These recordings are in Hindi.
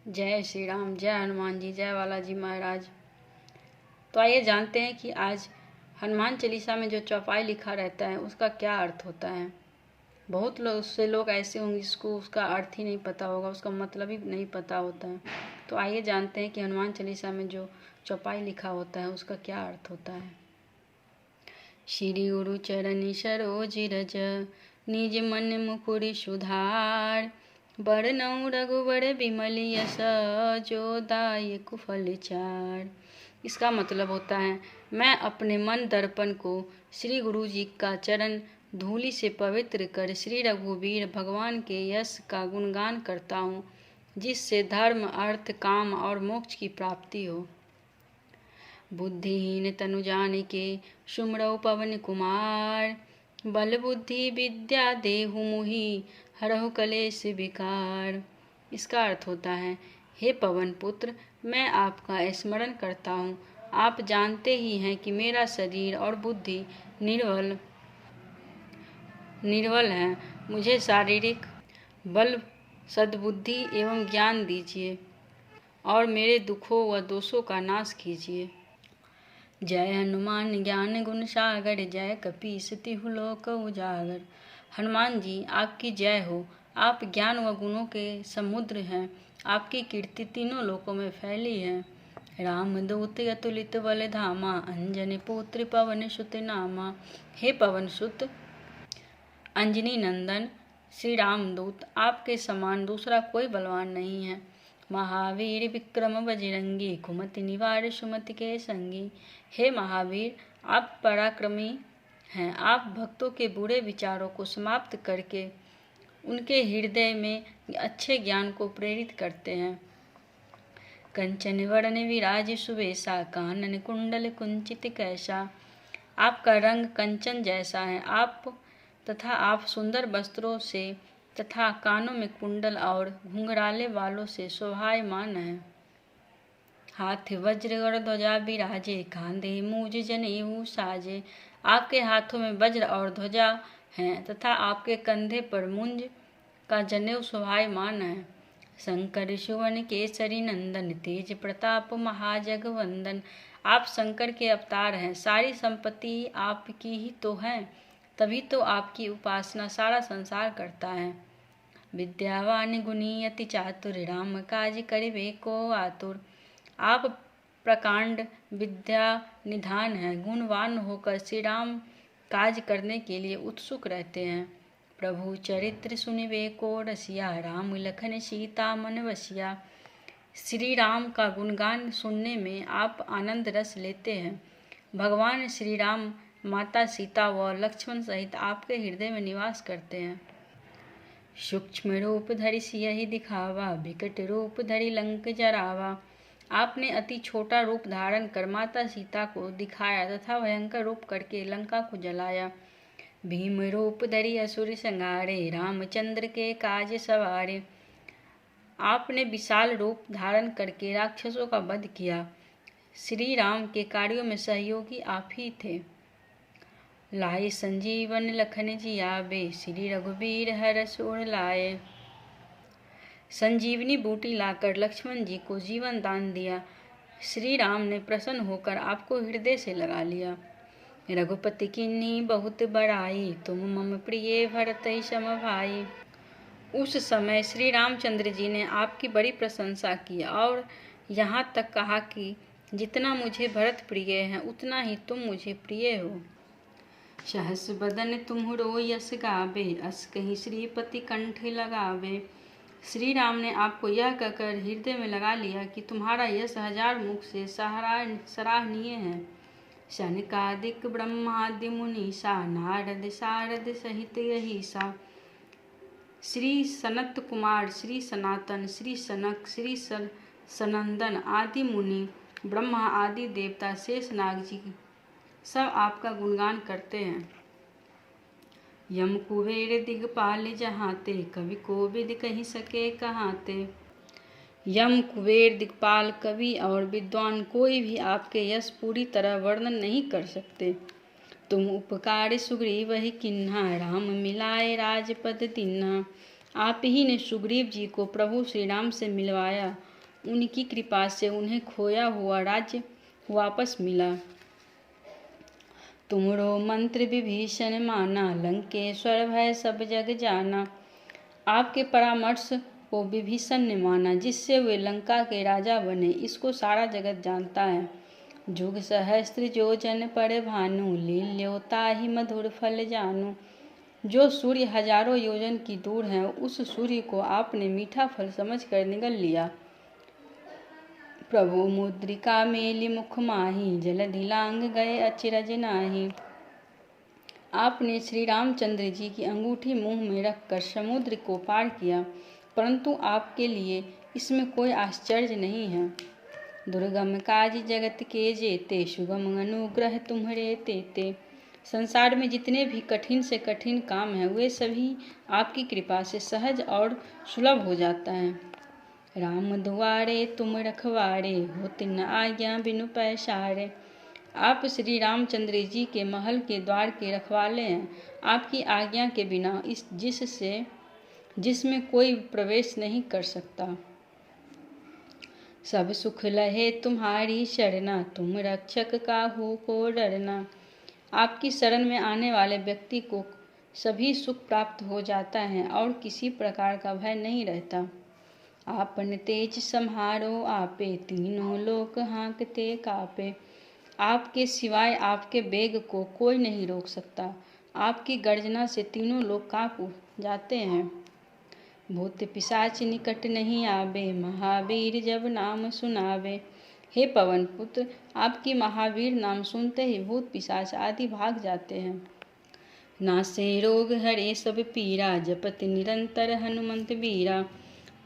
जय श्री राम, जय हनुमान जी, जय बालाजी महाराज। तो आइए जानते हैं कि आज हनुमान चालीसा में जो चौपाई लिखा रहता है उसका क्या अर्थ होता है। बहुत लोग ऐसे होंगे जिसको उसका अर्थ ही नहीं पता होगा, उसका मतलब ही नहीं पता होता है। तो आइए जानते हैं कि हनुमान चालीसा में जो चौपाई लिखा होता है उसका क्या अर्थ होता है। श्री गुरु चरण सरोज रज, निज मन मुकुर सुधार, बरनउँ रघुबर बिमल यश, जो दायक फल चार। इसका मतलब होता है, मैं अपने मन दर्पण को श्री गुरु जी का चरण धूलि से पवित्र कर श्री रघुवीर भगवान के यश का गुणगान करता हूँ, जिससे धर्म, अर्थ, काम और मोक्ष की प्राप्ति हो। बुद्धिहीन तनु जानिके सुमरौ पवन कुमार, बल बुद्धि विद्या देहु मुहि, हरहु कलेश विकार। इसका अर्थ होता है, हे पवन पुत्र, मैं आपका स्मरण करता हूँ। आप जानते ही हैं कि मेरा शरीर और बुद्धि निर्बल है। मुझे शारीरिक बल, सद्बुद्धि एवं ज्ञान दीजिए और मेरे दुखों व दोषों का नाश कीजिए। जय हनुमान ज्ञान गुण सागर, जय कपीस तिहु लोक उजागर। हनुमान जी आपकी जय हो। आप ज्ञान व गुणों के समुद्र हैं। आपकी कीर्ति तीनों लोकों में फैली है। रामदूत अतुलित बल धामा, अंजनी पुत्र पवन सुत नामा। हे पवन सुत अंजनी नंदन श्री रामदूत, आपके समान दूसरा कोई बलवान नहीं है। महावीर विक्रम बजरंगी, कुमति निवार सुमति के संगी। हे महावीर, आप पराक्रमी हैं। आप भक्तों के बुरे विचारों को समाप्त करके उनके हृदय में अच्छे ज्ञान को प्रेरित करते हैं। कंचन वरण विराज सुबेसा, कानन कुंडल कुंचित कैसा। आपका रंग कंचन जैसा है। आप सुंदर वस्त्रों से तथा कानों में कुंडल और घुंघराले बालों से शोभायमान है। हाथ वज्र और ध्वजा विराजे, कांधे मूज जनेऊ साजे। आपके हाथों में वज्र और ध्वजा हैं तथा आपके कंधे पर मूंज का जनेऊ शोभायमान है। शंकर सुवन केसरी नंदन, तेज प्रताप महाजगवंदन। आप शंकर के अवतार हैं। सारी संपत्ति आपकी ही तो है, तभी तो आपकी उपासना सारा संसार करता है। विद्यावान गुणी अति चातुर, राम काज करिबे को आतुर। आप प्रकांड विद्या निधान हैं। गुणवान होकर श्री राम काज करने के लिए उत्सुक रहते हैं। प्रभु चरित्र सुनिबे को रसिया, राम लखन सीता मन बसिया। श्री राम का गुणगान सुनने में आप आनंद रस लेते हैं। भगवान श्री राम माता सीता व लक्ष्मण सहित आपके हृदय में निवास करते हैं। सूक्ष्म रूप धरि सियहि दिखावा, विकट रूप धरि लंक जरावा। आपने अति छोटा रूप धारण कर माता सीता को दिखाया तथा भयंकर रूप करके लंका को जलाया। भीम रूप धरि असुर संहारे, रामचंद्र के काज सवारे। आपने विशाल रूप धारण करके राक्षसों का वध किया। श्री राम के कार्यों में सहयोगी आप ही थे। लाए संजीवन लखन जियावे, श्री रघुवीर हरष उर लाए। संजीवनी बूटी लाकर लक्ष्मण जी को जीवन दान दिया। श्री राम ने प्रसन्न होकर आपको हृदय से लगा लिया। रघुपति किन्ही बहुत बड़ाई, तुम मम प्रिय भरत सम भाई। उस समय श्री रामचंद्र जी ने आपकी बड़ी प्रशंसा की और यहाँ तक कहा कि जितना मुझे भरत प्रिय है उतना ही तुम मुझे प्रिय हो। सहस बदन तुम्हरो यश गावे, अस कहीं श्रीपति कंठ लगावे। श्री राम ने आपको यह कहकर हृदय में लगा लिया कि तुम्हारा यश हजार मुख से सराहनीय है। शनकादिक ब्रह्मादि मुनीसा, नारद सारद सहित यहीसा। श्री सनत कुमार, श्री सनातन, श्री सनक, श्री सनंदन आदि मुनि, ब्रह्मा आदि देवता, शेषनाग जी सब आपका गुणगान करते हैं। यम कुबेर दिगपाल जहाँते, कवि कोविद कही सके कहाते। यम, कुबेर, दिगपाल, कवि और विद्वान कोई भी आपके यश पूरी तरह वर्णन नहीं कर सकते। तुम उपकार सुग्रीव ही किन्हा, राम मिलाए राजपद तिन्हा। आप ही ने सुग्रीव जी को प्रभु श्री राम से मिलवाया उनकी कृपा से उन्हें खोया हुआ राज्य वापस मिला। तुमरो मंत्र विभीषण माना, लंकेश्वर भय सब जग जाना। आपके परामर्श को विभीषण ने माना, जिससे वे लंका के राजा बने। इसको सारा जगत जानता है। जुग सहस्त्र जो जन पर भानु, लील्योता ही मधुर फल जानू। जो सूर्य हजारों योजन की दूर है, उस सूर्य को आपने मीठा फल समझकर निगल लिया। प्रभु मुद्रिका मेलि मुख माही, जलधि लांग गए अचिरज नाही। आपने श्री रामचंद्र जी की अंगूठी मुंह में रखकर समुद्र को पार किया, परंतु आपके लिए इसमें कोई आश्चर्य नहीं है। दुर्गम काज जगत के जेते, सुगम अनुग्रह तुम्हरे तेते। संसार में जितने भी कठिन से कठिन काम हैं, वे सभी आपकी कृपा से सहज और सुलभ हो जाता है। राम दुआरे तुम रखवारे, होत न आज्ञा बिनु पैसारे। आप श्री रामचंद्र जी के महल के द्वार के रखवाले हैं। आपकी आज्ञा के बिना जिसमें कोई प्रवेश नहीं कर सकता। सब सुख लहे तुम्हारी शरणा, तुम रक्षक काहू को डरना। आपकी शरण में आने वाले व्यक्ति को सभी सुख प्राप्त हो जाता है और किसी प्रकार का भय नहीं रहता। आपन तेज सम्हारो आपे, तीनों लोक हाँकते कापे। आपके सिवाय आपके वेग को कोई नहीं रोक सकता। आपकी गर्जना से तीनों लोग काँप जाते हैं। भूत पिशाच निकट नहीं आवे, महावीर जब नाम सुनावे। हे पवन पुत्र, आपकी महावीर नाम सुनते ही भूत पिशाच आदि भाग जाते हैं। नासे रोग हरे सब पीरा, जपत निरंतर हनुमंत वीरा।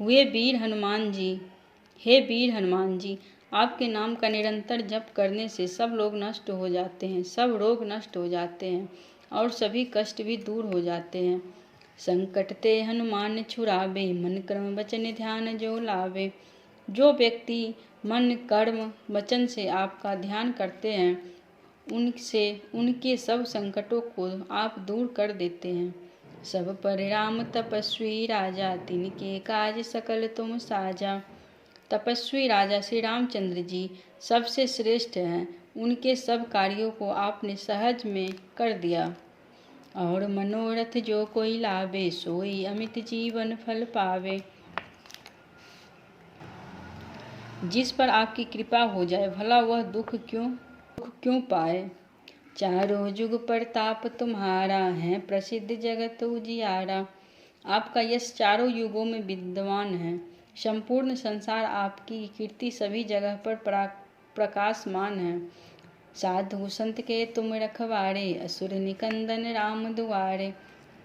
वे वीर हनुमान जी, हे वीर हनुमान जी, आपके नाम का निरंतर जप करने से सब लोग नष्ट हो जाते हैं, सब रोग नष्ट हो जाते हैं और सभी कष्ट भी दूर हो जाते हैं। संकट ते हनुमान छुड़ावे, मन कर्म वचन ध्यान जो लावे। जो व्यक्ति मन कर्म वचन से आपका ध्यान करते हैं, उनके सब संकटों को आप दूर कर देते हैं। सब पर राम तपस्वी राजा, तिनके काज सकल तुम साजा। तपस्वी राजा श्री रामचंद्र जी सबसे श्रेष्ठ हैं। उनके सब कार्यों को आपने सहज में कर दिया। और मनोरथ जो कोई लावे, सोई अमित जीवन फल पावे। जिस पर आपकी कृपा हो जाए, भला वह दुख क्यों पाए। चारों जुग प्रताप तुम्हारा, है प्रसिद्ध जगत उजियारा। आपका यश चारों युगों में विद्यमान है। संपूर्ण संसार आपकी कीर्ति सभी जगह पर प्रकाशमान है। साधु संत के तुम रखवारे, असुर निकंदन राम दुआरे।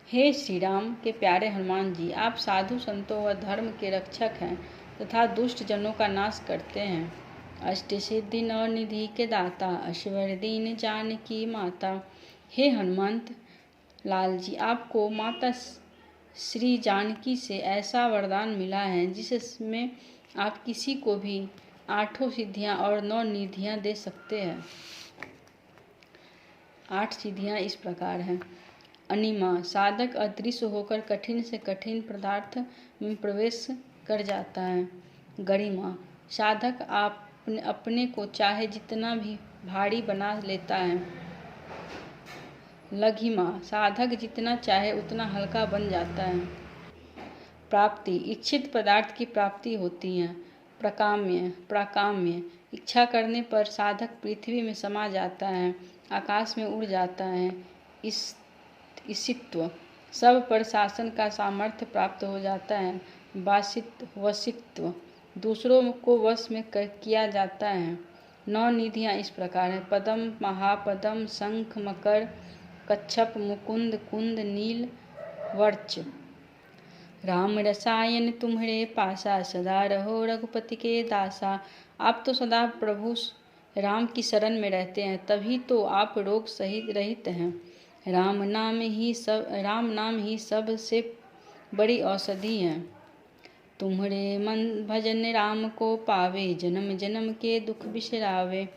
हे श्री राम के प्यारे हनुमान जी, आप साधु संतों व धर्म के रक्षक हैं तथा दुष्ट जनों का नाश करते हैं। अष्ट सिद्धि नौ निधि के दाता, अश्वर दीन जानकी माता। हे हनुमंत लाल जी, आपको माता श्री जानकी से ऐसा वरदान मिला है जिसमें आप किसी को भी 8 सिद्धियां और 9 निधियां दे सकते हैं। 8 सिद्धियां इस प्रकार हैं। अनिमा, साधक अदृश्य होकर कठिन से कठिन पदार्थ में प्रवेश कर जाता है। गरिमा, साधक अपने को चाहे जितना भी भारी बना लेता है। लघिमा, साधक जितना चाहे उतना हल्का बन जाता है। प्राप्ति, इच्छित पदार्थ की प्राप्ति होती है। प्राकाम्य, इच्छा करने पर साधक पृथ्वी में समा जाता है, आकाश में उड़ जाता है। ईशित्व, सब पर शासन का सामर्थ्य प्राप्त हो जाता है। वशित्व, दूसरों को वश में किया जाता है। 9 निधियां इस प्रकार हैं। पद्म, महापद्म, शंख, मकर, कच्छप, मुकुंद, कुंद, नील, वर्च। राम रसायन तुम्हरे पासा, सदा रहो रघुपति के दासा। आप तो सदा प्रभु राम की शरण में रहते हैं, तभी तो आप रोग सहित रहित हैं। राम नाम ही सबसे बड़ी औषधि है। तुम्हरे मन भजन राम को पावे, जन्म जन्म के दुख बिसरावे।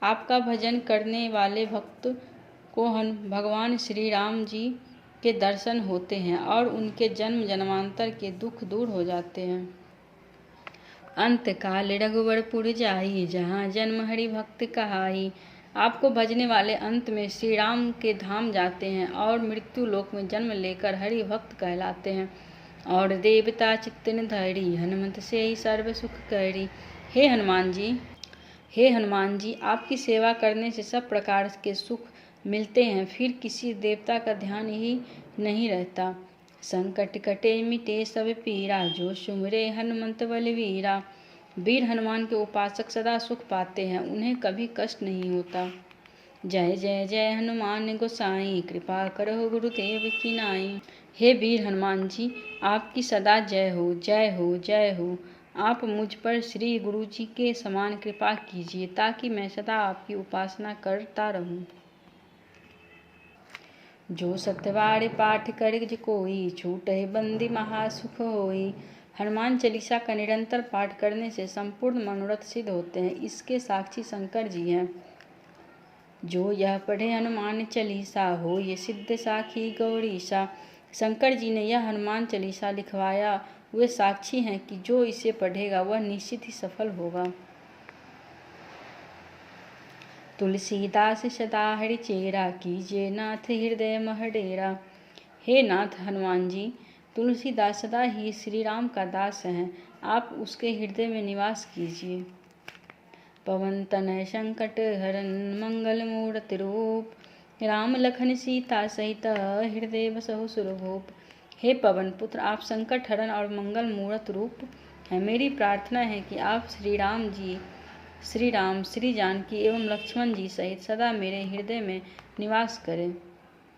आपका भजन करने वाले भक्त को भगवान श्री राम जी के दर्शन होते हैं और उनके जन्म जन्मांतर के दुख दूर हो जाते हैं। अंत काल रघुवरपुर जाई, जहाँ जन्म हरि भक्त कहाई। आपको भजने वाले अंत में श्री राम के धाम जाते हैं और मृत्यु लोक में जन्म लेकर हरि भक्त कहलाते हैं। और देवता चित्तन धरी, हनुमत से ही सर्व सुख करी। हे हनुमान जी, आपकी सेवा करने से सब प्रकार के सुख मिलते हैं, फिर किसी देवता का ध्यान ही नहीं रहता। संकट कटे मिटे सब पीरा, जो सुमिरे हनुमंत बलवीरा। वीर हनुमान के उपासक सदा सुख पाते हैं, उन्हें कभी कष्ट नहीं होता। जय जय जय हनुमान गोसाई, कृपा करो गुरुदेव की नाई। हे वीर हनुमान जी, आपकी सदा जय हो, जय हो, जय हो। आप मुझ पर श्री गुरु जी के समान कृपा कीजिए, ताकि मैं सदा आपकी उपासना करता रहूं। जो सत्यवार पाठ करे कोई, छूटे बंदी महासुख होई। हनुमान चालीसा का निरंतर पाठ करने से संपूर्ण मनोरथ सिद्ध होते हैं, इसके साक्षी शंकर जी हैं। जो यह पढ़े हनुमान चालीसा, हो ये सिद्ध साखी गौरीसा। शंकर जी ने यह हनुमान चालीसा लिखवाया, वे साक्षी हैं कि जो इसे पढ़ेगा वह निश्चित ही सफल होगा। तुलसीदास सदा हरि चेरा, कीजिए नाथ हृदय मह डेरा। हे नाथ हनुमान जी, तुलसीदास सदा ही श्री राम का दास हैं, आप उसके हृदय में निवास कीजिए। पवन तनय संकट हरन, मंगल मूर्ति रूप। राम लखन सीता सहित, हृदय बसहु सुरभूप। हे पवन पुत्र, आप संकट हरन और मंगल मूर्त रूप हैं। मेरी प्रार्थना है कि आप श्री राम, श्री जानकी एवं लक्ष्मण जी सहित सदा मेरे हृदय में निवास करें।